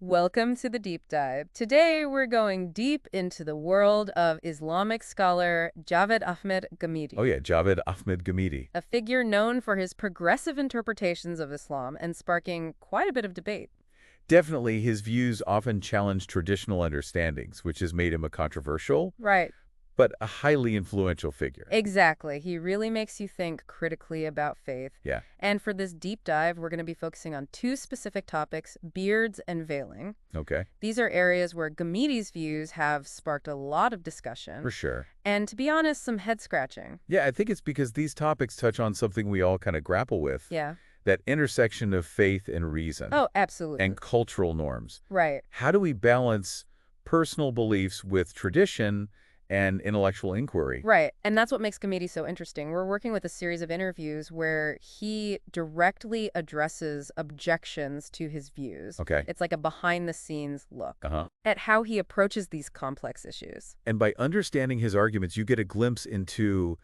Welcome to the deep dive. Today we're going deep into the world of Islamic scholar Javed Ahmed Ghamidi, Oh yeah, Javed Ahmed Ghamidi. a figure known for his progressive interpretations of Islam and sparking quite a bit of debate. Definitely, his views often challenge traditional understandings, which has made him a controversial, Right. but a highly influential figure. Exactly. He really makes you think critically about faith. Yeah. And for this deep dive, we're going to be focusing on two specific topics, beards and veiling. Okay. These are areas where Ghamidi's views have sparked a lot of discussion. For sure. And to be honest, some head scratching. Yeah, I think it's because these topics touch on something we all kind of grapple with. Yeah. That intersection of faith and reason. Oh, absolutely. And cultural norms. Right. How do we balance personal beliefs with tradition and intellectual inquiry? Right. And that's what makes Ghamidi so interesting. We're working with a series of interviews where he directly addresses objections to his views. Okay. It's like a behind-the-scenes look Uh-huh. at how he approaches these complex issues. And by understanding his arguments, you get a glimpse into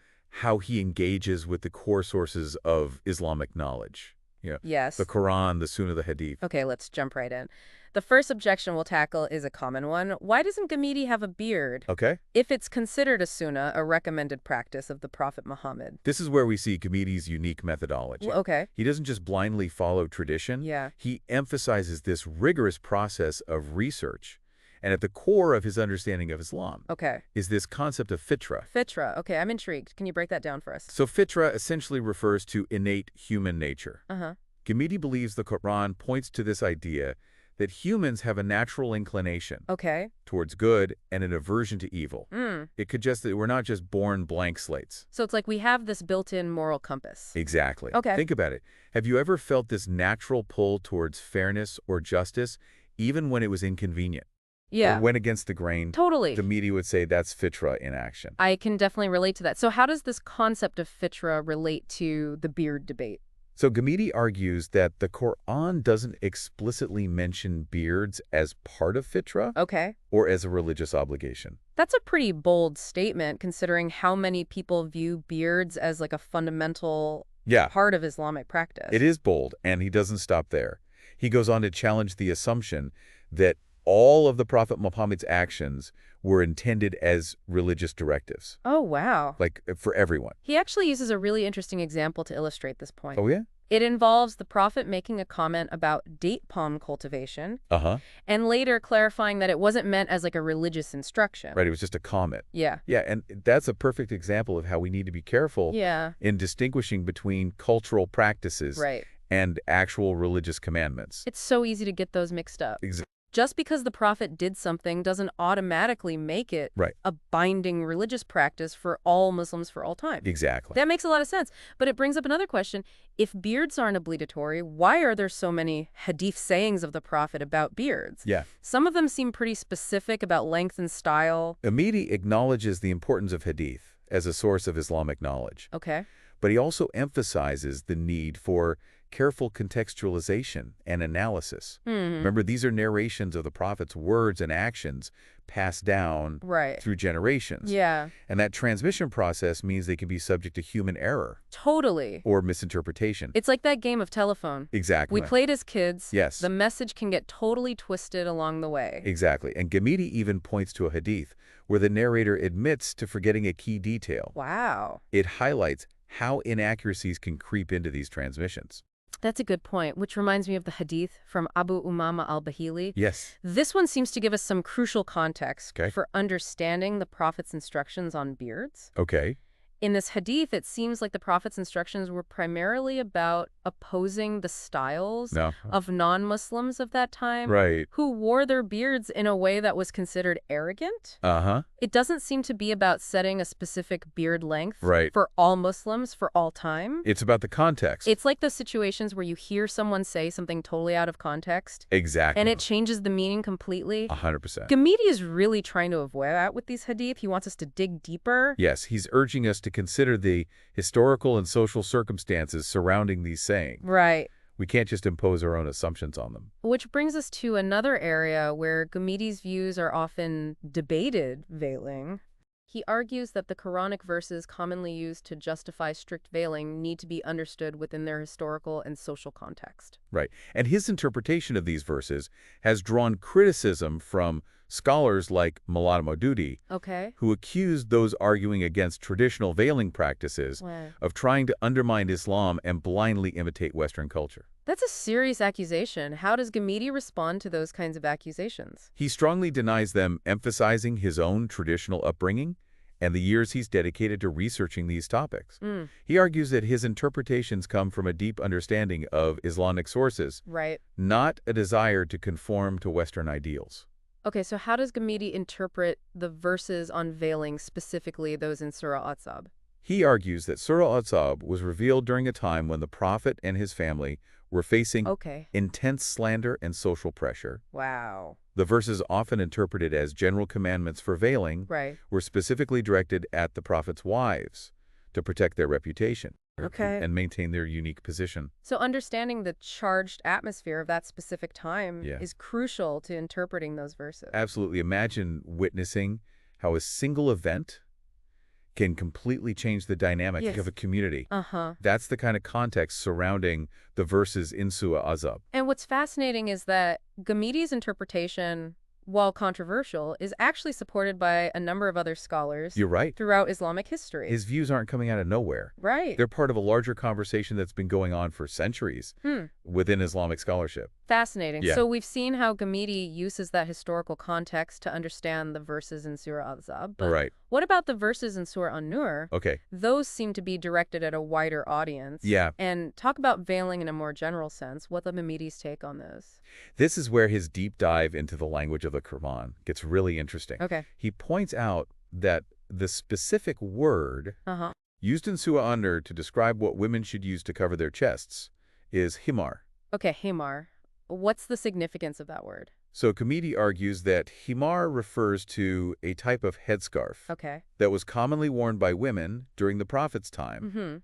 how he engages with the core sources of Islamic knowledge. Yes. The Quran, the Sunnah, the Hadith. Okay, let's jump right in. The first objection we'll tackle is a common one. Why doesn't Ghamidi have a beard? Okay? If it's considered a sunnah, a recommended practice of the Prophet Muhammad. This is where we see Ghamedi's unique methodology. Okay. He doesn't just blindly follow tradition. Yeah. He emphasizes this rigorous process of research. And at the core of his understanding of Islam Okay. is this concept of fitra. Fitra. Okay, I'm intrigued. Can you break that down for us? So fitra essentially refers to innate human nature. Uh-huh. Ghamidi believes the Quran points to this idea that humans have a natural inclination Okay. towards good and an aversion to evil. Mm. It suggests that we're not just born blank slates. So it's like we have this built-in moral compass. Exactly. Okay. Think about it. Have you ever felt this natural pull towards fairness or justice, even when it was inconvenient? Yeah. Or went against the grain? Totally. Ghamidi would say that's fitra in action. I can definitely relate to that. So how does this concept of fitra relate to the beard debate? So Ghamidi argues that the Quran doesn't explicitly mention beards as part of fitra Okay. or as a religious obligation. That's a pretty bold statement considering how many people view beards as like a fundamental Yeah, part of Islamic practice. it is bold, and he doesn't stop there. He goes on to challenge the assumption that all of the Prophet Muhammad's actions were intended as religious directives, Oh, wow. like for everyone. He actually uses a really interesting example to illustrate this point. Oh, yeah? It involves the Prophet making a comment about date palm cultivation Uh-huh. and later clarifying that it wasn't meant as like a religious instruction. Right, it was just a comment. Yeah. Yeah, and that's a perfect example of how we need to be careful Yeah. in distinguishing between cultural practices Right. and actual religious commandments. It's so easy to get those mixed up. Just because the Prophet did something doesn't automatically make it Right. a binding religious practice for all Muslims for all time. Exactly. That makes a lot of sense. But it brings up another question. If beards aren't obligatory, why are there so many hadith sayings of the Prophet about beards? Yeah. Some of them seem pretty specific about length and style. Ghamidi acknowledges the importance of hadith as a source of Islamic knowledge, Okay. but he also emphasizes the need for careful contextualization and analysis. Remember, these are narrations of the Prophet's words and actions passed down Right. through generations. Yeah. And that transmission process means they can be subject to human error Totally. or misinterpretation. It's like that game of telephone. Exactly. We played as kids. Yes. The message can get totally twisted along the way. Exactly. And Ghamidi even points to a hadith where the narrator admits to forgetting a key detail. Wow. It highlights how inaccuracies can creep into these transmissions. That's a good point, which reminds me of the hadith from Abu Umama al-Bahili. Yes. This one seems to give us some crucial context Okay. for understanding the Prophet's instructions on beards. Okay. In this hadith, it seems like the Prophet's instructions were primarily about opposing the styles No. of non-Muslims of that time Right. who wore their beards in a way that was considered arrogant. Uh-huh. It doesn't seem to be about setting a specific beard length Right. for all Muslims for all time. It's about the context. It's like those situations where you hear someone say something totally out of context Exactly. and it changes the meaning completely. 100%. Ghamidi is really trying to avoid that with these hadith. He wants us to dig deeper. Yes, he's urging us to consider the historical and social circumstances surrounding these sayings. Right. We can't just impose our own assumptions on them. Which brings us to another area where Ghamidi's views are often debated, veiling. He argues that the Quranic verses commonly used to justify strict veiling need to be understood within their historical and social context. Right. And his interpretation of these verses has drawn criticism from scholars like Maulana Maududi, Okay. who accused those arguing against traditional veiling practices Wow. of trying to undermine Islam and blindly imitate Western culture. That's a serious accusation. How does Ghamidi respond to those kinds of accusations? He strongly denies them, emphasizing his own traditional upbringing and the years he's dedicated to researching these topics. He argues that his interpretations come from a deep understanding of Islamic sources, Right. not a desire to conform to Western ideals. Okay, so how does Ghamidi interpret the verses on veiling, specifically those in Surah Atzab? He argues that Surah Atzab was revealed during a time when the Prophet and his family were facing Okay. intense slander and social pressure. Wow. The verses, often interpreted as general commandments for veiling, Right. were specifically directed at the Prophet's wives to protect their reputation Okay. and maintain their unique position. So understanding the charged atmosphere of that specific time Yeah. is crucial to interpreting those verses. Absolutely. Imagine witnessing how a single event can completely change the dynamic Yes. of a community. Uh-huh. That's the kind of context surrounding the verses in Surah Azab. And what's fascinating is that Ghamidi's interpretation, while controversial, is actually supported by a number of other scholars You're right. throughout Islamic history. His views aren't coming out of nowhere. Right. They're part of a larger conversation that's been going on for centuries within Islamic scholarship. Fascinating. Yeah. So we've seen how Ghamidi uses that historical context to understand the verses in Surah Al-Azab. But Right. what about the verses in Surah An-Nur? Okay. Those seem to be directed at a wider audience. Yeah. And talk about veiling in a more general sense. What's Ghamidi's take on those? This is where his deep dive into the language of the Quran gets really interesting. Okay. He points out that the specific word Uh-huh. used in Surah An-Nur to describe what women should use to cover their chests is himar. Okay, himar. What's the significance of that word? So Ghamidi argues that himar refers to a type of headscarf Okay. that was commonly worn by women during the Prophet's time, Mm-hmm.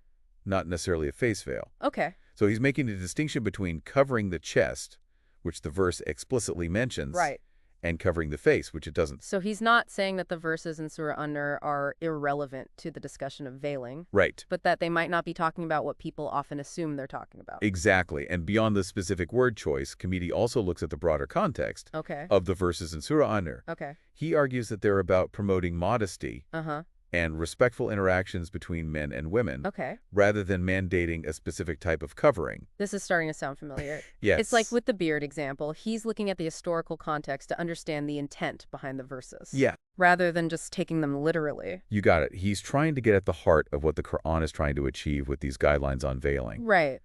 not necessarily a face veil. Okay. So he's making a distinction between covering the chest, which the verse explicitly mentions, Right. and covering the face, which it doesn't. So he's not saying that the verses in Surah An-Nur are irrelevant to the discussion of veiling, Right. but that they might not be talking about what people often assume they're talking about. Exactly. And beyond the specific word choice, Ghamidi also looks at the broader context Okay. of the verses in Surah An-Nur. Okay. He argues that they're about promoting modesty Uh-huh. and respectful interactions between men and women, Okay. rather than mandating a specific type of covering. This is starting to sound familiar. Yes. It's like with the beard example, he's looking at the historical context to understand the intent behind the verses. Yeah, Rather than just taking them literally. you got it. He's trying to get at the heart of what the Quran is trying to achieve with these guidelines on veiling. Right.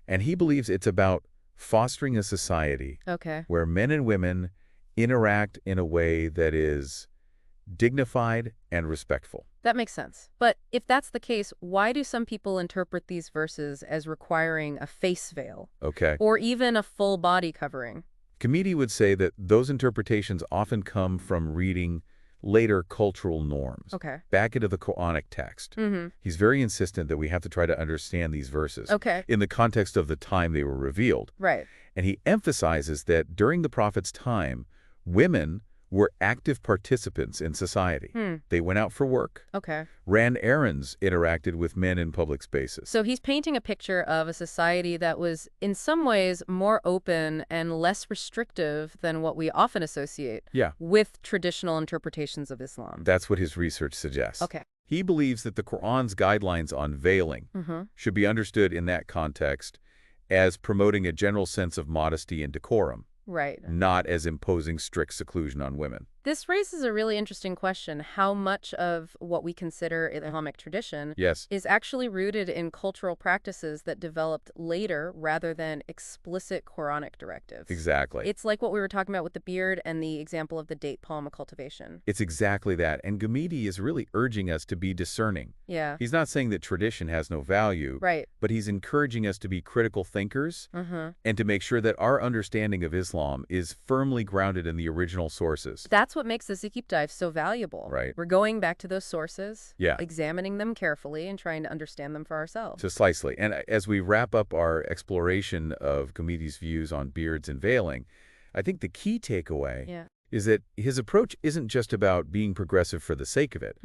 And he believes it's about fostering a society Okay. where men and women interact in a way that is dignified and respectful. That makes sense. But if that's the case, why do some people interpret these verses as requiring a face veil Okay. or even a full body covering? Ghamidi would say that those interpretations often come from reading later cultural norms Okay. back into the Quranic text. Mm-hmm. He's very insistent that we have to try to understand these verses Okay. in the context of the time they were revealed. Right. And he emphasizes that during the Prophet's time, women were active participants in society. They went out for work, Okay. ran errands, interacted with men in public spaces. So he's painting a picture of a society that was, in some ways, more open and less restrictive than what we often associate Yeah, with traditional interpretations of Islam. that's what his research suggests. Okay. He believes that the Quran's guidelines on veiling Mm-hmm. should be understood in that context as promoting a general sense of modesty and decorum, Right. not as imposing strict seclusion on women. This raises a really interesting question. How much of what we consider Islamic tradition Yes, is actually rooted in cultural practices that developed later rather than explicit Quranic directives? exactly. It's like what we were talking about with the beard and the example of the date palm cultivation. It's exactly that. And Ghamidi is really urging us to be discerning. Yeah. He's not saying that tradition has no value, Right. but he's encouraging us to be critical thinkers Mm-hmm. and to make sure that our understanding of Islam is firmly grounded in the original sources. That's what makes this deep dive so valuable. Right. We're going back to those sources, Yeah. examining them carefully, and trying to understand them for ourselves. Precisely. And as we wrap up our exploration of Ghamidi's views on beards and veiling, I think the key takeaway Yeah. is that his approach isn't just about being progressive for the sake of it.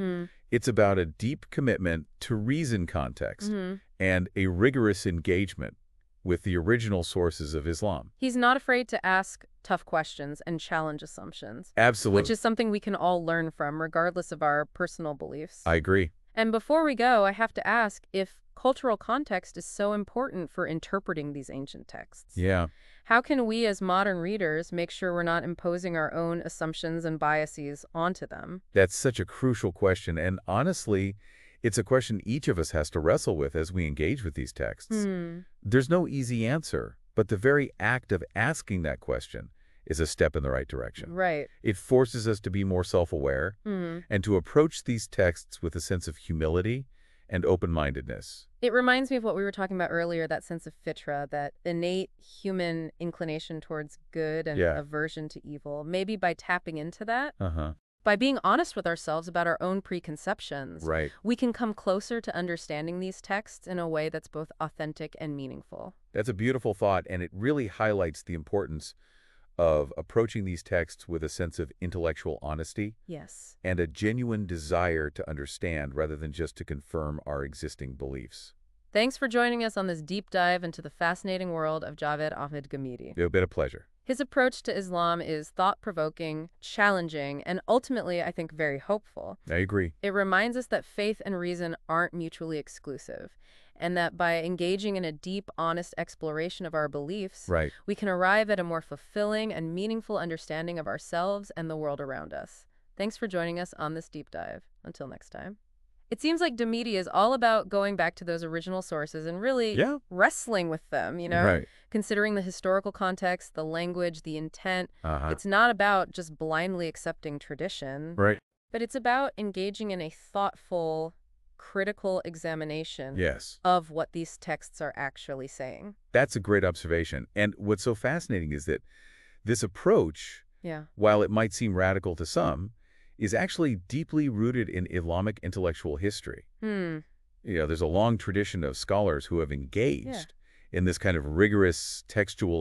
It's about a deep commitment to reason context and a rigorous engagement with the original sources of Islam. He's not afraid to ask tough questions and challenge assumptions. Absolutely. Which is something we can all learn from, regardless of our personal beliefs. I agree. And before we go, I have to ask if cultural context is so important for interpreting these ancient texts. Yeah. How can we as modern readers make sure we're not imposing our own assumptions and biases onto them? That's such a crucial question, and honestly, it's a question each of us has to wrestle with as we engage with these texts. There's no easy answer, but the very act of asking that question is a step in the right direction. Right. It forces us to be more self-aware and to approach these texts with a sense of humility and open-mindedness. It reminds me of what we were talking about earlier, that sense of fitra, that innate human inclination towards good and aversion to evil. Maybe by tapping into that, by being honest with ourselves about our own preconceptions, we can come closer to understanding these texts in a way that's both authentic and meaningful. That's a beautiful thought, and it really highlights the importance of approaching these texts with a sense of intellectual honesty and a genuine desire to understand rather than just to confirm our existing beliefs. Thanks for joining us on this deep dive into the fascinating world of Javed Ahmed Ghamidi. It's been a pleasure. His approach to Islam is thought-provoking, challenging, and ultimately, I think, very hopeful. I agree. It reminds us that faith and reason aren't mutually exclusive, and that by engaging in a deep, honest exploration of our beliefs, we can arrive at a more fulfilling and meaningful understanding of ourselves and the world around us. Thanks for joining us on this deep dive. Until next time. It seems like Ghamidi is all about going back to those original sources and really wrestling with them, considering the historical context, the language, the intent. It's not about just blindly accepting tradition, but it's about engaging in a thoughtful, critical examination of what these texts are actually saying. That's a great observation. And what's so fascinating is that this approach, while it might seem radical to some, is actually deeply rooted in Islamic intellectual history. There's a long tradition of scholars who have engaged in this kind of rigorous textual